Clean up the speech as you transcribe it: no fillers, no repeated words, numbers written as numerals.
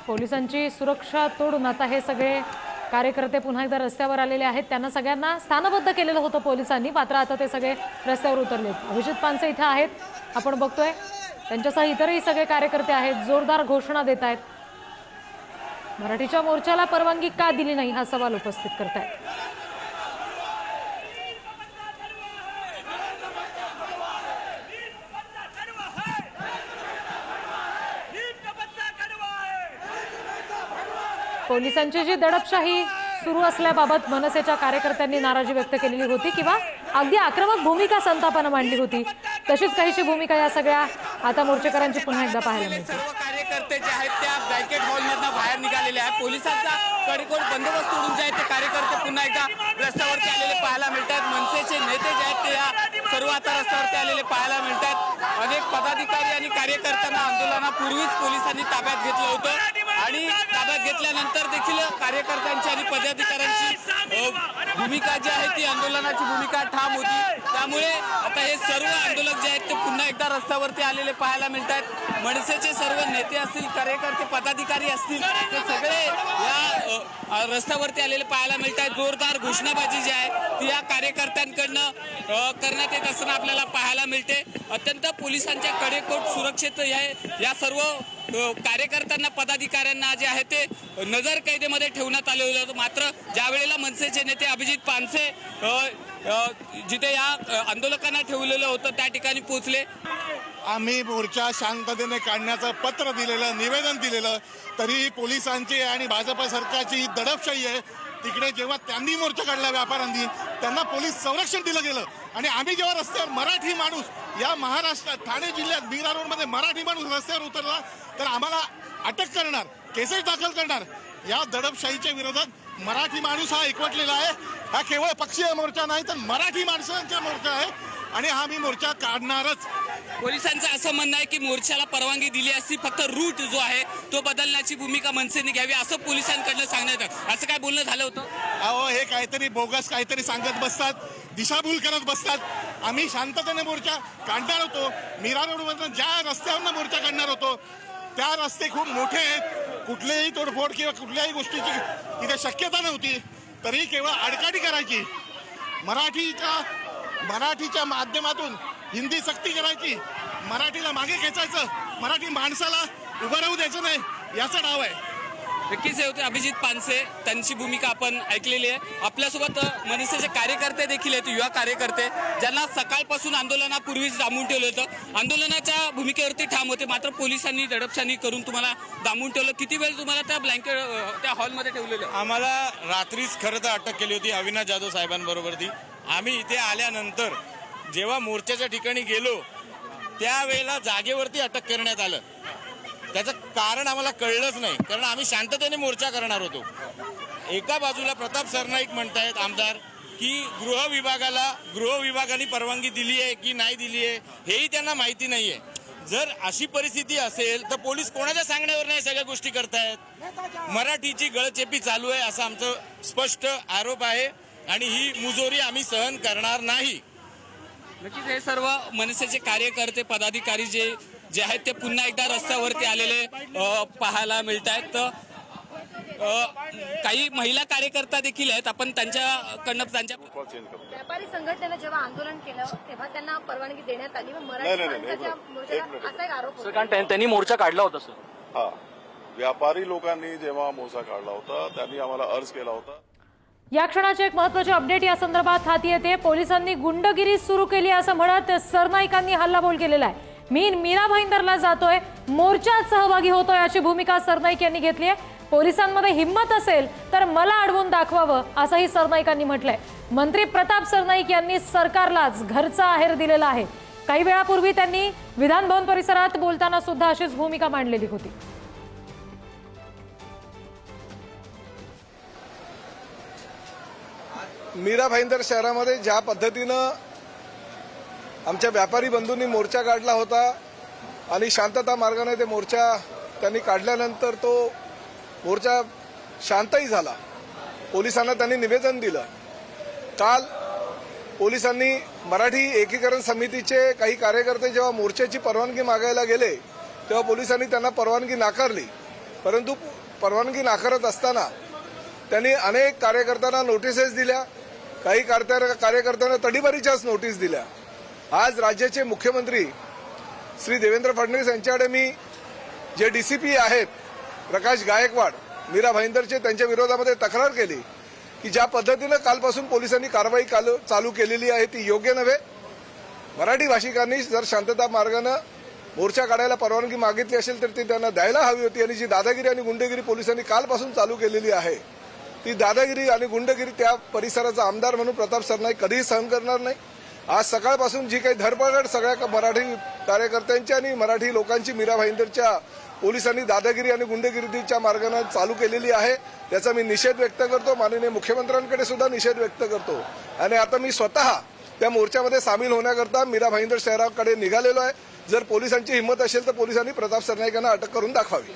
पोलिसांची सुरक्षा तोडून आता हे सगळे कार्यकर्ते पुन्हा एकदा रस्त्यावर आलेले आहेत। त्यांना सगळ्यांना स्थानबद्ध केलेलं होतं पोलिसांनी, मात्र आता ते सगळे रस्त्यावर उतरलेत। अभिजित पानसे इथे आहेत, आपण बघतोय त्यांच्यासह इतरही सगळे कार्यकर्ते आहेत, जोरदार घोषणा देत आहेत। मराठीच्या मोर्चाला परवानगी का दिली नाही हा सवाल उपस्थित करतायत। पोलिसांची जी दडपशाही सुरू असल्याबाबत मनसेच्या कार्यकर्त्यांनी नाराजी व्यक्त केलेली होती किंवा अगदी आक्रमक भूमिका संतापानं मांडली होती। तशीच काहीशी भूमिका या सगळ्या आता मोर्चेकरांची पुन्हा एकदा पाहायला मिळते। सर्व कार्यकर्ते जे आहेत त्या बँकेट हॉलमधून बाहेर निघालेले आहेत। पोलिसांचा कडेकोट बंदोबस्त सोडून जे आहेत ते कार्यकर्ते पुन्हा एकदा रस्त्यावरती आलेले पाहायला मिळतात। मनसेचे नेते जे आहेत ते या सर्व आता रस्त्यावरती आलेले पाहायला मिळतात। अनेक पदाधिकारी आणि कार्यकर्त्यांना आंदोलनापूर्वीच पोलिसांनी ताब्यात घेतलं होतं आणि ताब्यात घेतल्यानंतर देखील कार्यकर्त्यांची आणि पदाधिकाऱ्यांची भूमिका जी आहे ती आंदोलनाची भूमिका ठाम होती। त्यामुळे आता हे सर्व आंदोलक जे आहेत ते पुन्हा एकदा रस्त्यावरती आलेले पाहायला मिळतात। मनसेचे सर्व नेते असतील, कार्यकर्ते, पदाधिकारी असतील, ते सगळे या रस्त्यावरती आलेले पाहायला मिळतात। जोरदार घोषणाबाजी जी आहे ती या कार्यकर्त्यांकडनं करण्यात येत असताना आपल्याला पाहायला मिळते। अत्यंत पोलिसांच्या कडेकोट सुरक्षेत या सर्व कार्यकर्त्यांना, पदाधिकाऱ्यांना जे आहे ते नजर कैदेमध्ये ठेवण्यात आले होते। मात्र ज्या वेळेला मनसेचे नेते अभिजित पानसे जिथे या आंदोलकांना ठेवलेलं होतं त्या ठिकाणी पोहोचले। आम्ही मोर्चा शांततेने काढण्याचं पत्र दिलेलं, निवेदन दिलेलं, तरीही पोलिसांची आणि भाजप सरकारची दडपशाही आहे। तिकडे जेव्हा त्यांनी मोर्चा काढला व्यापाऱ्यांनी, त्यांना पोलीस संरक्षण दिलं गेलं आणि आम्ही जेव्हा रस्त्यावर मराठी माणूस या महाराष्ट्रात ठाणे जिल्ह्यात मीरा रोडमध्ये मराठी माणूस रस्त्यावर उतरला तर आम्हाला अटक करणार, केसेस दाखल करणार। या दडपशाहीच्या विरोधात मराठी माणूस हा एकवटलेला आहे। हा केवळ पक्षीय मोर्चा नाही तर मराठी माणसांचा मोर्चा आहे आणि हा मी मोर्चा काढणारच। पोलिसांचं असं म्हणणं आहे की मोर्चाला परवानगी दिली असती, फक्त रूट जो आहे तो बदलण्याची भूमिका मनसेने घ्यावी असं पोलिसांकडनं सांगण्यात येतं। असं काय बोलणं झालं होतं? अहो, हे काहीतरी बोगस काहीतरी सांगत बसतात, दिशाभूल करत बसतात। आम्ही शांततेने मोर्चा काढणार होतो। मीरा रोडमधून ज्या रस्त्यावरनं मोर्चा काढणार होतो त्या रस्ते खूप मोठे आहेत, कुठलीही तोडफोड किंवा कुठल्याही गोष्टीची तिथे शक्यता नव्हती, तरी केवळ आडकाठी करायची। मराठीच्या माध्यमातून हिंदी सक्ती करायची, मराठीला मागे खेचायचं, मराठी माणसाला उभं राहू द्यायचं नाही, याचा डाव आहे। नक्कीच हे होते अभिजित पानसे, त्यांची भूमिका आपण ऐकलेली आहे। आपल्यासोबत मनसेचे कार्यकर्ते देखील आहेत, युवा कार्यकर्ते, ज्यांना सकाळपासून आंदोलनापूर्वीच डांबून ठेवलं होतं। आंदोलनाच्या भूमिकेवरती ठाम होते, मात्र पोलिसांनी दडपशाही करून तुम्हाला डांबून ठेवलं। किती वेळ तुम्हाला त्या हॉलमध्ये ठेवलेलं? आम्हाला रात्रीच खरं तर अटक केली होती अविनाश जाधव साहेबांबरोबर ती। आम्ही इथे आल्यानंतर जेव्हा मोर्चाच्या ठिकाणी गेलो त्यावेळेला जागेवरती अटक करण्यात आलं। त्याचं कारण आम्हाला कळलंच नाही, कारण आम्ही शांततेने मोर्चा करणार होतो। एका बाजूला प्रताप सरनाईक म्हणतायत आमदार की गृह विभागाने परवानगी दिली आहे की नाही दिली आहे हेही त्यांना माहिती नाहीये। जर अशी परिस्थिती असेल तर पोलीस कोणाच्या सांगण्यावर नाही सगळ्या गोष्टी करतायत। मराठीची गळचेपी चालू आहे असा आमचं स्पष्ट आरोप आहे आणि ही मुजोरी आम्ही सहन करणार नाही। नक्कीच हे सर्व मनसेचे कार्यकर्ते, पदाधिकारी जे आहेत ते पुन्हा एकदा रस्त्यावरती आलेले पाहायला मिळत आहेत। काही महिला कार्यकर्ता देखील आहेत, आपण त्यांच्याकडनं व्यापारी संघटनेनं जेव्हा आंदोलन केलं तेव्हा त्यांना परवानगी देण्यात आली, मराठी माणसाच्या मोर्चाला असा एक आरोप होता। कारण त्यांनी मोर्चा काढला होता सर। हा, व्यापारी लोकांनी जेव्हा मोर्चा काढला होता त्यांनी आम्हाला अर्ज केला होता। या क्षणाचे एक महत्त्वाचे अपडेट या संदर्भात हाती येते। पोलिसांनी गुंडगिरी सुरू केली असं म्हणत सरनाईकांनी हल्लाबोल केलेला आहे। मी मीरा भाईंदरला जातोय, मोर्चात सहभागी होतोय अशी भूमिका सरनाईक यांनी घेतली आहे। पोलिसांमध्ये हिंमत असेल तर मला अडवून दाखवावं असंही सरनाईकांनी म्हटलंय। मंत्री प्रताप सरनाईक यांनी सरकारलाच घरचा आहेर दिलेला आहे। काही वेळापूर्वी त्यांनी विधान भवन परिसरात बोलताना सुद्धा अशीच भूमिका मांडलेली होती। मीरा भाईंदर शहरामध्ये ज्या पद्धतीनं आमच्या व्यापारी बंधूंनी मोर्चा काढला होता आणि शांतता मार्गाने ते मोर्चा त्यांनी काढल्यानंतर तो मोर्चा शांतही झाला। पोलिसांना त्यांनी निवेदन दिलं। काल पोलिसांनी मराठी एकीकरण समितीचे काही कार्यकर्ते जेव्हा मोर्चाची परवानगी मागायला गेले तेव्हा पोलिसांनी त्यांना परवानगी नाकारली परंतु परवानगी नाकारत असताना त्यांनी अनेक कार्यकर्त्यांना नोटिसेस दिल्या, काही कार्यकर्त्यांना तडीपारीच्याच नोटीस दिल्या. आज राज्याचे मुख्यमंत्री श्री देवेंद्र फडणवीस यांच्याकडे मी जे डीसीपी आहेत प्रकाश गायकवाड मीरा भाईंदरचे, त्यांच्या विरोधामध्ये तक्रार केली की ज्या पद्धतीनं कालपासून पोलिसांनी कारवाई चालू केलेली आहे ती योग्य नव्हे. मराठी भाषिकांनी जर शांतता मार्गानं मोर्चा काढायला परवानगी मागितली असेल तर ती त्यांना द्यायला हवी होती. आणि जी दादागिरी आणि गुंडगिरी पोलिसांनी कालपासून चालू केलेली आहे ती दादागिरी आणि गुंडगिरी त्या परिसराचा आमदार म्हणून प्रताप सरनाईक कधीही सहन करणार नाही. आज सकाळपासून जी काही धरपकड सगळ्या मराठी कार्यकर्त्यांची आणि मराठी लोकांची मीरा भाईंदरच्या पोलिसांनी दादागिरी आणि गुंडगिरीच्या मार्गाने चालू केलेली आहे त्याचा मी निषेध व्यक्त करतो. माननीय मुख्यमंत्र्यांकडे सुद्धा निषेध व्यक्त करतो. आणि आता मी स्वतः त्या मोर्चामध्ये सामील होण्याकरता मीरा भाईंदर शहराकडे निघालेलो आहे. जर पोलिसांची हिंमत असेल तर पोलिसांनी प्रताप सरनाईकांना अटक करून दाखवावी.